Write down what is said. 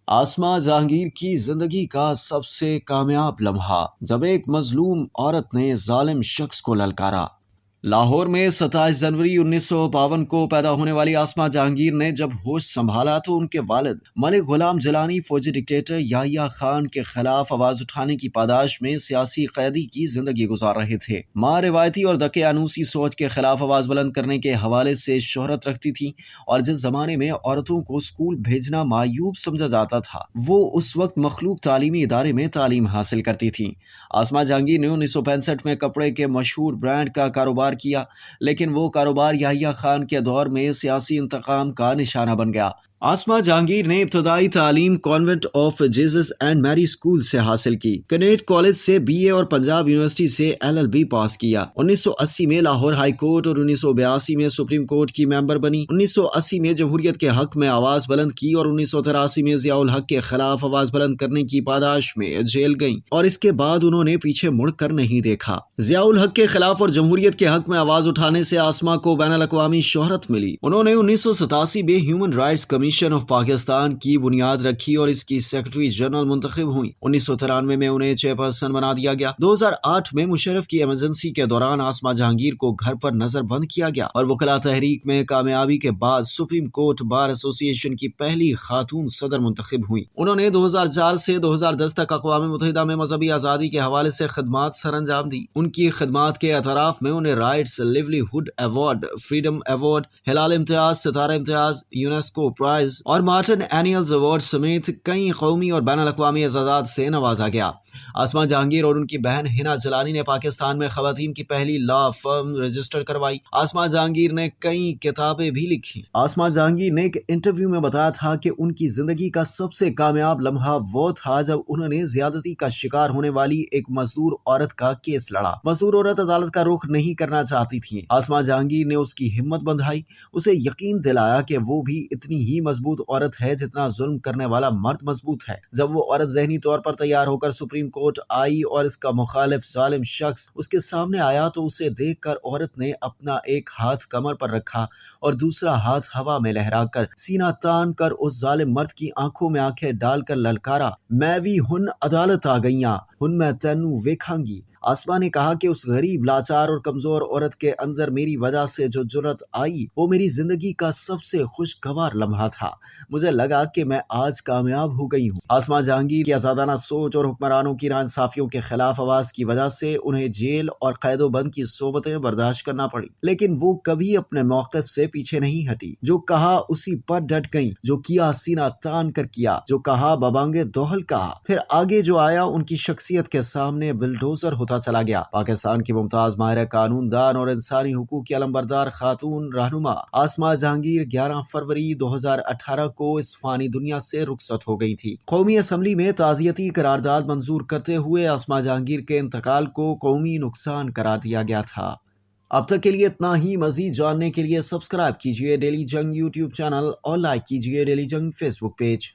آسما جہانگیر کی زندگی کا سب سے کامیاب لمحہ جب ایک مظلوم عورت نے ظالم شخص کو للکارا۔ لاہور میں 27 جنوری 1952 کو پیدا ہونے والی آسما جہانگیر نے جب ہوش سنبھالا تو ان کے والد ملک غلام جیلانی فوجی ڈکٹیٹر یحییٰ خان کے خلاف آواز اٹھانے کی پاداش میں سیاسی قیدی کی زندگی گزار رہے تھے۔ ماں روایتی اور دقیانوسی سوچ کے خلاف آواز بلند کرنے کے حوالے سے شہرت رکھتی تھی، اور جس زمانے میں عورتوں کو اسکول بھیجنا معیوب سمجھا جاتا تھا، وہ اس وقت مخلوق تعلیمی ادارے میں تعلیم حاصل کرتی تھیں۔ آسما جہانگیر نے 1965 میں کپڑے کے مشہور برانڈ کا کاروبار کیا، لیکن وہ کاروبار یحییٰ خان کے دور میں سیاسی انتقام کا نشانہ بن گیا۔ آسما جہانگیر نے ابتدائی تعلیم کانوینٹ آف جیزس اینڈ میری اسکول سے حاصل کی، کنیٹ کالج سے BA اور پنجاب یونیورسٹی سے LLB پاس کیا۔ 1980 میں لاہور ہائی کورٹ اور 1982 میں سپریم کورٹ کی ممبر بنی۔ 1980 میں جمہوریت کے حق میں آواز بلند کی اور 1983 میں ضیاء الحق کے خلاف آواز بلند کرنے کی پاداش میں جیل گئیں، اور اس کے بعد انہوں نے پیچھے مڑ کر نہیں دیکھا۔ ضیاء الحق کے خلاف اور جمہوریت کے حق میں آواز اٹھانے سے آسما کو بین الاقوامی شہرت ملی۔ انہوں نے 1987 میں human rights commission of Pakistan کی بنیاد رکھی اور اس کی سیکرٹری جنرل منتخب ہوئی۔ 1993 میں انہیں چیئرپرسن بنا دیا گیا۔ 2008 میں مشرف کی ایمرجنسی کے دوران آسما جہانگیر کو گھر پر نظر بند کیا گیا، اور وکلاء تحریک میں کامیابی کے بعد سپریم کورٹ بار ایسوسی ایشن کی پہلی خاتون صدر منتخب ہوئی۔ انہوں نے 2004 سے 2010 تک اقوام متحدہ میں مذہبی آزادی کے حوالے سے خدمات سر انجام دی۔ ان کی خدمات کے اعتراف میں انہیں rights livelihood award, freedom award, ہلال امتیاز، ستارہ امتیاز، یونیسکو پرائز اور مارٹن اینیلز ایوارڈ سمیت کئی قومی اور بین الاقوامی اعزازات سے نوازا گیا۔ آسما جہانگیر اور ان کی بہن حنا جیلانی نے پاکستان میں خواتین کی پہلی لا فرم رجسٹر کروائی۔ آسما جہانگیر نے کئی کتابیں بھی لکھی۔ آسما جہانگیر نے ایک انٹرویو میں بتایا تھا کہ ان کی زندگی کا سب سے کامیاب لمحہ وہ تھا جب انہوں نے زیادتی کا شکار ہونے والی ایک مزدور عورت کا کیس لڑا۔ مزدور عورت عدالت کا رخ نہیں کرنا چاہتی تھی۔ آسما جہانگیر نے اس کی ہمت بندھائی، اسے یقین دلایا کہ وہ بھی اتنی ہی مضبوط عورت ہے جتنا ظلم کرنے والا مرد مضبوط ہے۔ جب وہ عورت ذہنی طور پر تیار ہو کر سپریم کورٹ آئی اور اس کا مخالف ظالم شخص اس کے سامنے آیا تو اسے دیکھ کر عورت نے اپنا ایک ہاتھ کمر پر رکھا اور دوسرا ہاتھ ہوا میں لہرا کر سینہ تان کر اس ظالم مرد کی آنکھوں میں آنکھیں ڈال کر للکارا، میں وی ہن عدالت آ گئیاں، ہن میں تینوں ویکھاں گی۔ آسما نے کہا کہ اس غریب، لاچار اور کمزور عورت کے اندر میری وجہ سے جو جرأت آئی وہ میری زندگی کا سب سے خوشگوار لمحہ تھا۔ مجھے لگا کہ میں آج کامیاب ہو گئی ہوں۔ آسما جہانگیر کی آزادانہ سوچ اور حکمرانوں کی ناانصافیوں کے خلاف آواز کی وجہ سے انہیں جیل اور قید و بند کی صحبتیں برداشت کرنا پڑی، لیکن وہ کبھی اپنے موقف سے پیچھے نہیں ہٹی۔ جو کہا اسی پر ڈٹ گئیں، جو کیا سینہ تان کر کیا، جو کہا ببانگ دوہل کہا۔ پھر آگے جو آیا ان کی شخصیت کے سامنے بلڈوزر ہوتا چلا گیا۔ پاکستان کی ممتاز ماہر قانون دان اور انسانی حقوق کی علمبردار خاتون رہنما آسما جہانگیر 11 فروری 2018 کو اس فانی دنیا سے رخصت ہو گئی تھی۔ قومی اسمبلی میں تعزیتی قرارداد منظور کرتے ہوئے آسما جہانگیر کے انتقال کو قومی نقصان قرار دیا گیا تھا۔ اب تک کے لیے اتنا ہی۔ مزید جاننے کے لیے سبسکرائب کیجیے ڈیلی جنگ YouTube چینل اور لائک کیجیے ڈیلی جنگ Facebook پیج۔